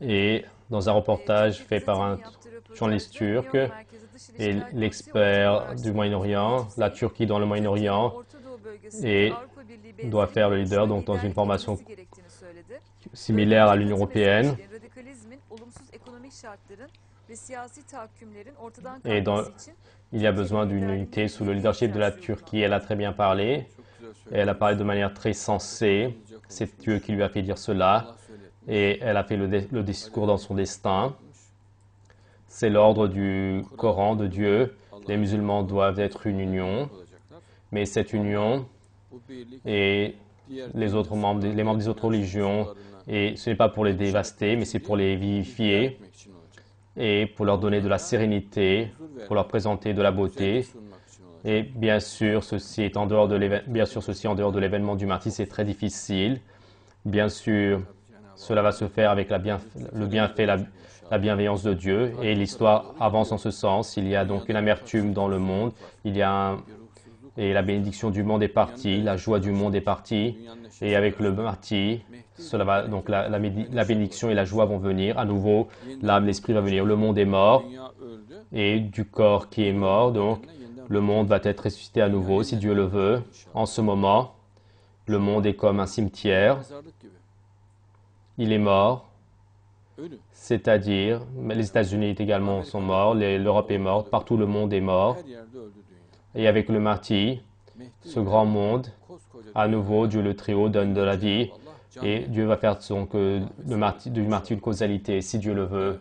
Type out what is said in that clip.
Et dans un reportage fait par un journaliste turc et l'expert du Moyen-Orient, la Turquie dans le Moyen-Orient, et doit faire le leader donc dans une formation similaire à l'Union européenne. Et il y a besoin d'une unité sous le leadership de la Turquie. Elle a très bien parlé. Et elle a parlé de manière très sensée. C'est Dieu qui lui a fait dire cela. Et elle a fait le discours dans son destin. C'est l'ordre du Coran de Dieu. Les musulmans doivent être une union. Mais cette union et les membres des autres religions, et ce n'est pas pour les dévaster, mais c'est pour les vivifier et pour leur donner de la sérénité, pour leur présenter de la beauté. Et bien sûr, ceci en dehors de l'événement du martyr, c'est très difficile. Bien sûr, cela va se faire avec le bienfait, la bienveillance de Dieu. Et l'histoire avance en ce sens. Il y a donc une amertume dans le monde. Et la bénédiction du monde est partie, la joie du monde est partie. Et avec le martyr, donc la bénédiction et la joie vont venir. À nouveau, l'âme, l'esprit va venir. Le monde est mort. Et du corps qui est mort, donc le monde va être ressuscité à nouveau, si Dieu le veut. En ce moment, le monde est comme un cimetière. Il est mort, c'est-à-dire, les États-Unis également sont morts, l'Europe est morte, partout le monde est mort. Et avec le martyr, ce grand monde, à nouveau, Dieu le Très-Haut donne de la vie. Et Dieu va faire du martyr une causalité, si Dieu le veut.